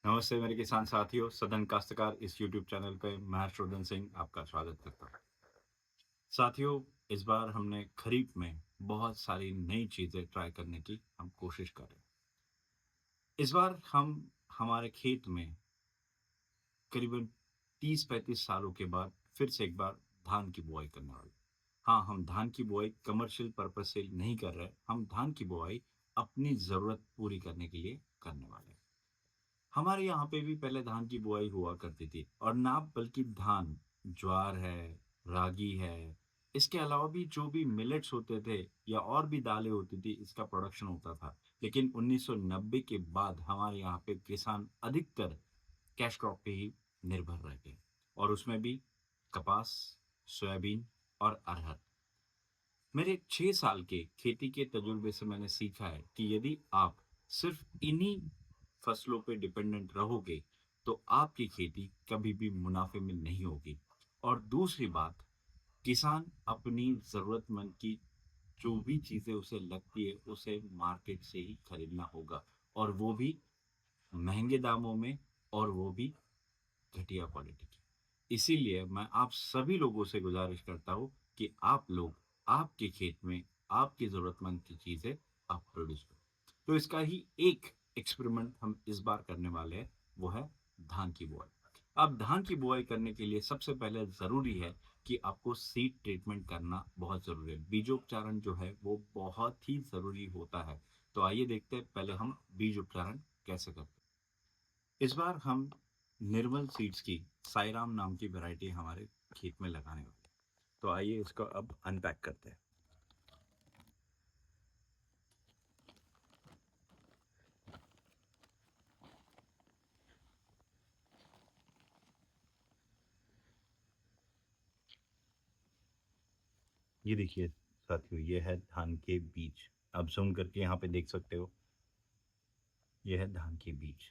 नमस्ते मेरे किसान साथियों, सदन काश्तकार इस यूट्यूब चैनल पे मैं हर्षवर्धन सिंह आपका स्वागत करता हूँ। साथियों, इस बार हमने खरीफ में बहुत सारी नई चीज़ें ट्राई करने की हम कोशिश कर रहे हैं। इस बार हम हमारे खेत में करीबन 30-35 सालों के बाद फिर से एक बार धान की बुआई करने वाले हैं। हाँ, हम धान की बुआई कमर्शियल पर्पज़ से नहीं कर रहे हैं, हम धान की बुआई अपनी ज़रूरत पूरी करने के लिए करने वाले हैं। हमारे यहाँ पे भी पहले धान की बुआई हुआ करती थी और ना बल्कि धान, ज्वार है, रागी है, इसके अलावा भी जो भी मिलेट्स होते थे या और भी दालें होती थी, इसका प्रोडक्शन होता था। लेकिन 1990 के बाद हमारे यहाँ पे किसान अधिकतर कैश क्रॉप पे ही निर्भर रह गए और उसमें भी कपास, सोयाबीन और अरहर। मेरे 6 साल के खेती के तजुर्बे से मैंने सीखा है कि यदि आप सिर्फ इन्हीं फसलों पे डिपेंडेंट रहोगे, तो आपकी खेती कभी भी मुनाफे में नहीं होगी। और दूसरी बात, किसान अपनी ज़रूरतमंद की जो भी चीज़ें उसे लगती है, उसे मार्केट से ही खरीदना होगा और वो भी महँगे दामों में और वो भी घटिया क्वालिटी की। इसीलिए मैं आप सभी लोगों से गुज़ारिश करता हूँ कि आप लोग आपके खेत में आपकी ज़रूरतमंद की चीज़ें आप प्रोड्यूस करो। तो इसका ही एक एक्सपेरिमेंट हम इस बार करने वाले हैं, वो है धान की बुआई। अब धान की बुआई करने के लिए सबसे पहले ज़रूरी है कि आपको सीड ट्रीटमेंट करना बहुत ज़रूरी है। बीजोपचारण जो है वो बहुत ही ज़रूरी होता है। तो आइए देखते हैं पहले हम बीज उपचारण कैसे करते हैं। इस बार हम निर्मल सीड्स की साईराम नाम की वैरायटी हमारे खेत में लगाने वाले हैं। तो आइए इसको अब अनपैक करते हैं। ये देखिए साथियों, ये है धान के बीज। आप ज़ूम करके यहाँ पे देख सकते हो, ये है धान के बीज।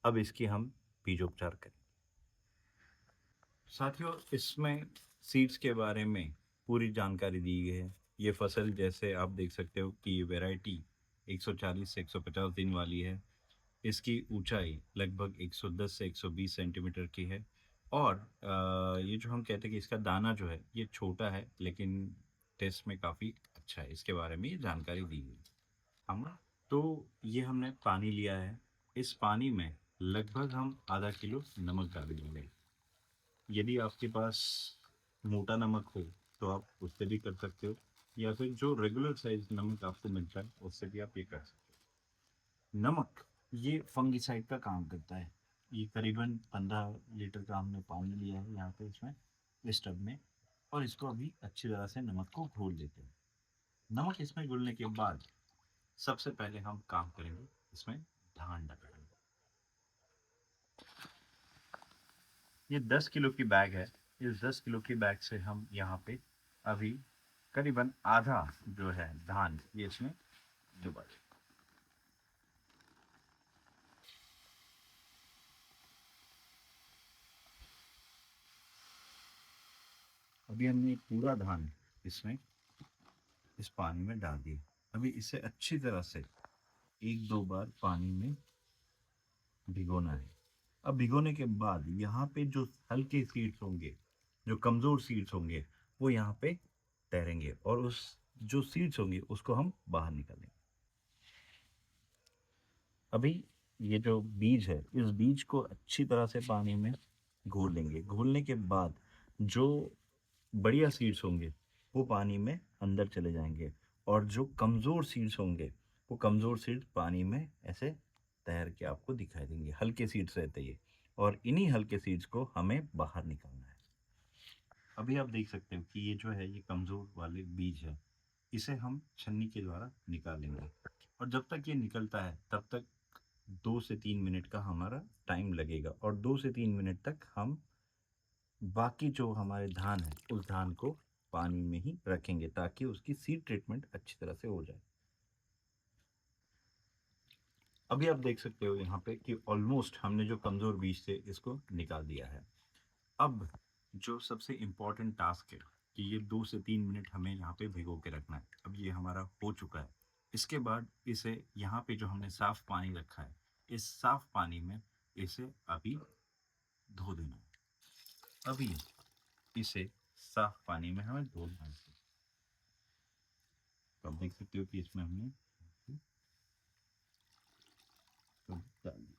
अब इसकी हम बीजोपचार करें। साथियों, इसमें सीड्स के बारे में पूरी जानकारी दी गई है। ये फसल जैसे आप देख सकते हो कि ये वैरायटी 140 से 150 दिन वाली है। इसकी ऊंचाई लगभग 110 से 120 सेंटीमीटर की है और ये जो हम कहते हैं कि इसका दाना जो है ये छोटा है, लेकिन टेस्ट में काफ़ी अच्छा है। इसके बारे में ये जानकारी दी हुई है। हम तो ये हमने पानी लिया है। इस पानी में लगभग हम आधा किलो नमक डाल देंगे। यदि आपके पास मोटा नमक हो तो आप उससे भी कर सकते हो, या फिर जो रेगुलर साइज नमक आपको मिलता है उससे भी आप ये कर सकते हो। नमक ये फंगिसाइड का काम करता है। ये करीबन 15 लीटर का हमने पानी लिया है यहाँ पे इसमें, इस टब में, और इसको अभी अच्छी तरह से नमक को घोल देते हैं। नमक इसमें घुलने के बाद सबसे पहले हम काम करेंगे, इसमें धान डालेंगे। ये 10 किलो की बैग है। इस 10 किलो की बैग से हम यहाँ पे अभी करीबन आधा जो है धान ये इसमें डुबा दें। अभी हमने पूरा धान इसमें इस पानी में डाल दिया। अभी इसे अच्छी तरह से एक दो बार पानी में भिगोना है। अब भिगोने के बाद यहाँ पे जो हल्के सीड्स होंगे, जो कमज़ोर सीड्स होंगे, वो यहाँ पे तैरेंगे और उस जो सीड्स होंगे उसको हम बाहर निकालेंगे। अभी ये जो बीज है, इस बीज को अच्छी तरह से पानी में घोल लेंगे। घोलने के बाद जो बढ़िया सीड्स होंगे वो पानी में अंदर चले जाएंगे और जो कमज़ोर सीड्स होंगे वो कमज़ोर सीड्स पानी में ऐसे तैर के आपको दिखाई देंगे। हल्के सीड्स रहते ये, और इन्हीं हल्के सीड्स को हमें बाहर निकालना है। अभी आप देख सकते हो कि ये जो है ये कमज़ोर वाले बीज है, इसे हम छन्नी के द्वारा निकालेंगे और जब तक ये निकलता है तब तक 2 से 3 मिनट का हमारा टाइम लगेगा और 2 से 3 मिनट तक हम बाकी जो हमारे धान है उस धान को पानी में ही रखेंगे ताकि उसकी सीड ट्रीटमेंट अच्छी तरह से हो जाए। अभी आप देख सकते हो यहाँ पे कि ऑलमोस्ट हमने जो कमज़ोर बीज थे इसको निकाल दिया है। अब जो सबसे इम्पोर्टेंट टास्क है कि ये 2 से 3 मिनट हमें यहाँ पे भिगो के रखना है। अब ये हमारा हो चुका है। इसके बाद इसे यहाँ पे जो हमने साफ पानी रखा है, इस साफ पानी में इसे अभी धो देना है। अभी इसे साफ पानी में हमें धोना है। तो आप देख सकते हो कि इसमें हमने तो डाल दिया।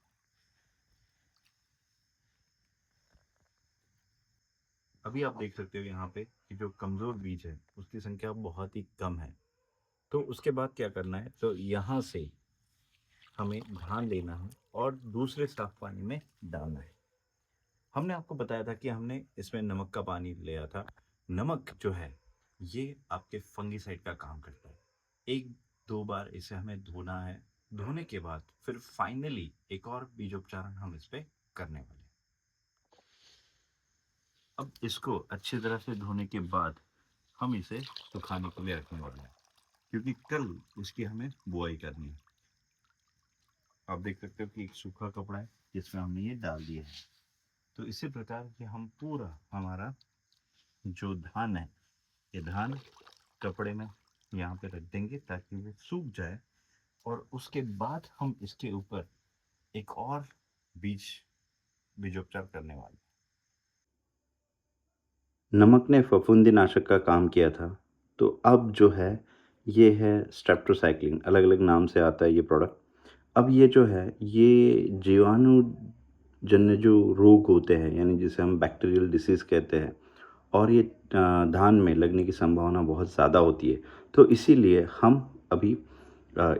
अभी आप देख सकते हो यहाँ पे कि जो कमज़ोर बीज है उसकी संख्या बहुत ही कम है। तो उसके बाद क्या करना है, तो यहाँ से हमें धान लेना है और दूसरे साफ पानी में डालना है। हमने आपको बताया था कि हमने इसमें नमक का पानी लिया था। नमक जो है ये आपके फंगिसाइड का काम करता है। एक दो बार इसे हमें धोना है। धोने के बाद फिर फाइनली एक और बीजोपचारण हम इस पे करने वाले हैं। अब इसको अच्छी तरह से धोने के बाद हम इसे सुखाने के लिए रखने वाले हैं, क्योंकि कल इसकी हमें बुआई करनी है। आप देख सकते हो कि एक सूखा कपड़ा है जिसमें हमने ये डाल दिया है। तो इसी प्रकार से हम पूरा हमारा जो धान है, ये धान कपड़े में यहाँ पे रख देंगे ताकि वो सूख जाए, और उसके बाद हम इसके ऊपर एक और बीजोपचार करने वाले। नमक ने फफूंदीनाशक का काम किया था, तो अब जो है ये है स्ट्रेप्टोसाइक्लिन, अलग-अलग नाम से आता है ये प्रोडक्ट। अब ये जो है ये जीवाणु जन्य जो रोग होते हैं, यानी जिसे हम बैक्टीरियल डिसीज़ कहते हैं, और ये धान में लगने की संभावना बहुत ज़्यादा होती है। तो इसीलिए हम अभी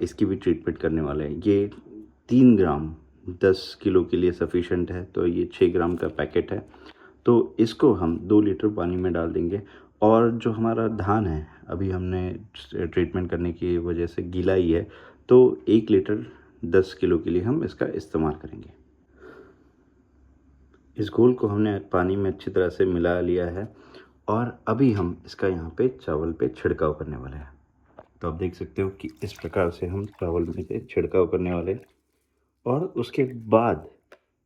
इसकी भी ट्रीटमेंट करने वाले हैं। ये 3 ग्राम 10 किलो के लिए सफिशिएंट है, तो ये 6 ग्राम का पैकेट है। तो इसको हम 2 लीटर पानी में डाल देंगे, और जो हमारा धान है, अभी हमने ट्रीटमेंट करने की वजह से गीला ही है, तो 1 लीटर 10 किलो के लिए हम इसका इस्तेमाल करेंगे। इस घोल को हमने पानी में अच्छी तरह से मिला लिया है, और अभी हम इसका यहाँ पे चावल पे छिड़काव करने वाले हैं। तो आप देख सकते हो कि इस प्रकार से हम चावल में से छिड़काव करने वाले हैं, और उसके बाद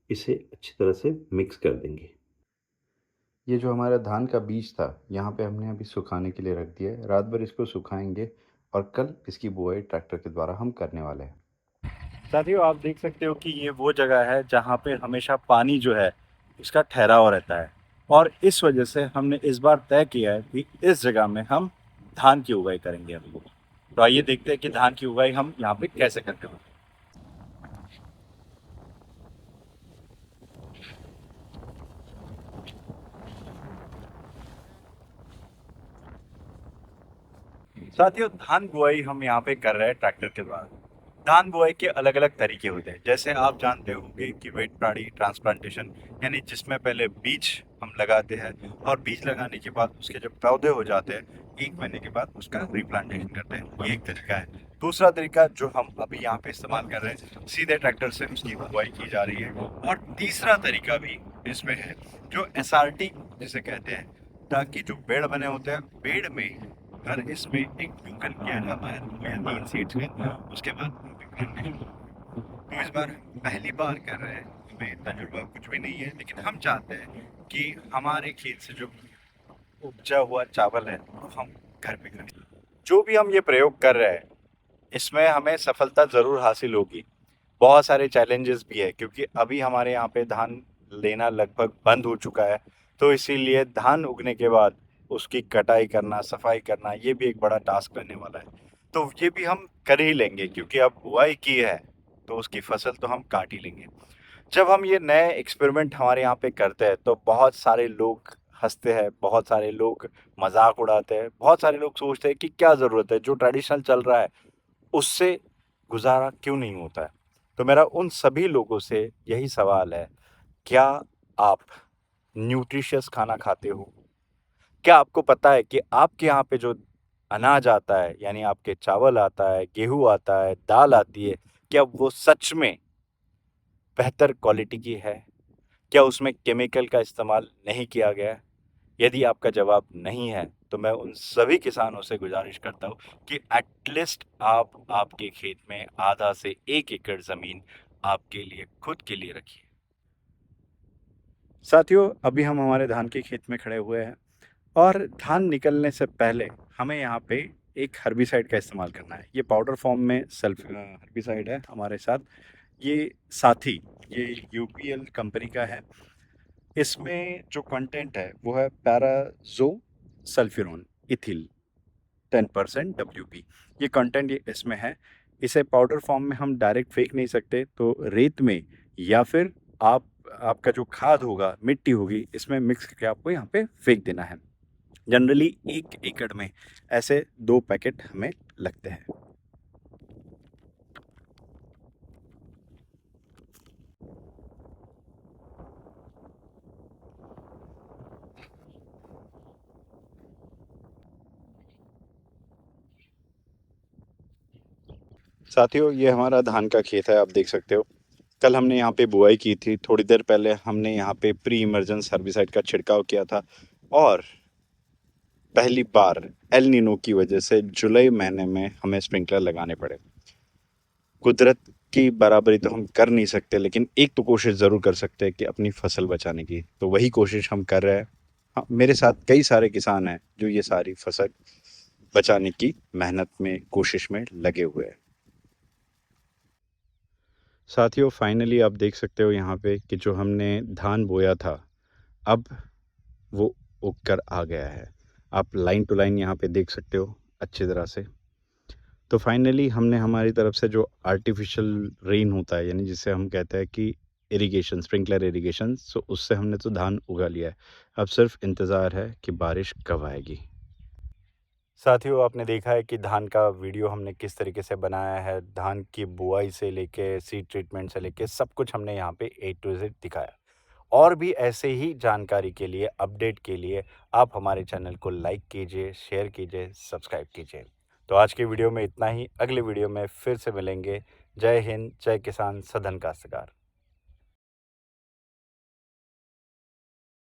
इसे अच्छी तरह से मिक्स कर देंगे। ये जो हमारा धान का बीज था, यहाँ पे हमने अभी सुखाने के लिए रख दिया है। रात भर इसको सुखाएंगे, और कल इसकी बुआई ट्रैक्टर के द्वारा हम करने वाले हैं। साथियों, आप देख सकते हो कि ये वो जगह है जहाँ पे हमेशा पानी जो है उसका ठहराव रहता है, और इस वजह से हमने इस बार तय किया है कि इस जगह में हम धान की उगाई करेंगे हम लोग। तो आइए देखते हैं कि धान की उगाई हम यहाँ पे कैसे करते हैं। साथियों, धान बुआई हम यहाँ पे कर रहे हैं ट्रैक्टर के द्वारा। धान बुआई के अलग अलग तरीके होते हैं, जैसे आप जानते होंगे कि वेट प्राड़ी ट्रांसप्लांटेशन, यानी जिसमें पहले बीज हम लगाते हैं, और बीज लगाने के बाद उसके जब पौधे हो जाते हैं 1 महीने के बाद उसका रिप्लांटेशन करते हैं। ये एक तरीका है। दूसरा तरीका जो हम अभी यहाँ पे इस्तेमाल कर रहे हैं, सीधे ट्रैक्टर से उसकी बुआई की जा रही है। और तीसरा तरीका भी इसमें है, जो SRT जिसे कहते हैं, ताकि जो पेड़ बने होते हैं, पेड़ में हर इसमें एक ट्विंकल किया जाता है 2 या 3 सीड्स में, उसके बाद तो इस बार पहली बार कर रहे हैं, हमें तजुर्बा कुछ भी नहीं है, लेकिन हम चाहते हैं कि हमारे खेत से जो उपजा हुआ चावल है वो हम घर पे करें। जो भी हम ये प्रयोग कर रहे हैं, इसमें हमें सफलता ज़रूर हासिल होगी। बहुत सारे चैलेंजेस भी है, क्योंकि अभी हमारे यहाँ पे धान लेना लगभग बंद हो चुका है। तो इसीलिए धान उगने के बाद उसकी कटाई करना, सफाई करना, ये भी एक बड़ा टास्क रहने वाला है। तो ये भी हम कर ही लेंगे, क्योंकि अब बुआई की है तो उसकी फसल तो हम काट ही लेंगे। जब हम ये नए एक्सपेरिमेंट हमारे यहाँ पे करते हैं तो बहुत सारे लोग हंसते हैं, बहुत सारे लोग मजाक उड़ाते हैं, बहुत सारे लोग सोचते हैं कि क्या ज़रूरत है, जो ट्रेडिशनल चल रहा है उससे गुजारा क्यों नहीं होता है। तो मेरा उन सभी लोगों से यही सवाल है, क्या आप न्यूट्रिशियस खाना खाते हो? क्या आपको पता है कि आपके यहाँ पे जो अनाज आता है, यानी आपके चावल आता है, गेहूँ आता है, दाल आती है, क्या वो सच में बेहतर क्वालिटी की है? क्या उसमें केमिकल का इस्तेमाल नहीं किया गया है? यदि आपका जवाब नहीं है, तो मैं उन सभी किसानों से गुजारिश करता हूँ कि एटलीस्ट आप आपके खेत में आधा से 1 एकड़ ज़मीन आपके लिए, खुद के लिए रखिए। साथियों, अभी हम हमारे धान के खेत में खड़े हुए हैं, और धान निकलने से पहले हमें यहाँ पे एक हर्बिसाइड का इस्तेमाल करना है। ये पाउडर फॉर्म में हर्बिसाइड है हमारे साथ। ये साथी, ये यूपीएल कंपनी का है। इसमें जो कंटेंट है वो है पैराज़ो सल्फ्यूरॉन इथिल 10% डब्ल्यूपी। ये कंटेंट ये इसमें है। इसे पाउडर फॉर्म में हम डायरेक्ट फेंक नहीं सकते, तो रेत में या फिर आपका जो खाद होगा, मिट्टी होगी, इसमें मिक्स करके आपको यहाँ पे फेंक देना है। जनरली 1 एकड़ में ऐसे 2 पैकेट हमें लगते हैं। साथियों, ये हमारा धान का खेत है, आप देख सकते हो। कल हमने यहाँ पे बुआई की थी, थोड़ी देर पहले हमने यहाँ पे प्री इमर्जेंस हर्बिसाइड का छिड़काव किया था और पहली बार एल नीनो की वजह से जुलाई महीने में हमें स्प्रिंकलर लगाने पड़े। कुदरत की बराबरी तो हम कर नहीं सकते, लेकिन एक तो कोशिश ज़रूर कर सकते हैं कि अपनी फसल बचाने की, तो वही कोशिश हम कर रहे हैं। हाँ, मेरे साथ कई सारे किसान हैं जो ये सारी फसल बचाने की मेहनत में, कोशिश में लगे हुए हैं। साथियों, फाइनली आप देख सकते हो यहाँ पे कि जो हमने धान बोया था, अब वो उग कर आ गया है। आप लाइन टू लाइन यहाँ पे देख सकते हो अच्छी तरह से। तो फाइनली हमने हमारी तरफ से जो आर्टिफिशियल रेन होता है, यानी जिसे हम कहते हैं कि इरिगेशन, स्प्रिंकलर इरिगेशन, सो उससे हमने तो धान उगा लिया है। अब सिर्फ इंतज़ार है कि बारिश कब आएगी। साथियों, आपने देखा है कि धान का वीडियो हमने किस तरीके से बनाया है। धान की बुआई से लेके सीड ट्रीटमेंट से लेके सब कुछ हमने यहाँ पे ए टू ज़ेड दिखाया। और भी ऐसे ही जानकारी के लिए, अपडेट के लिए आप हमारे चैनल को लाइक कीजिए, शेयर कीजिए, सब्सक्राइब कीजिए। तो आज की वीडियो में इतना ही, अगले वीडियो में फिर से मिलेंगे। जय हिंद, जय किसान, सधन काश्तकार।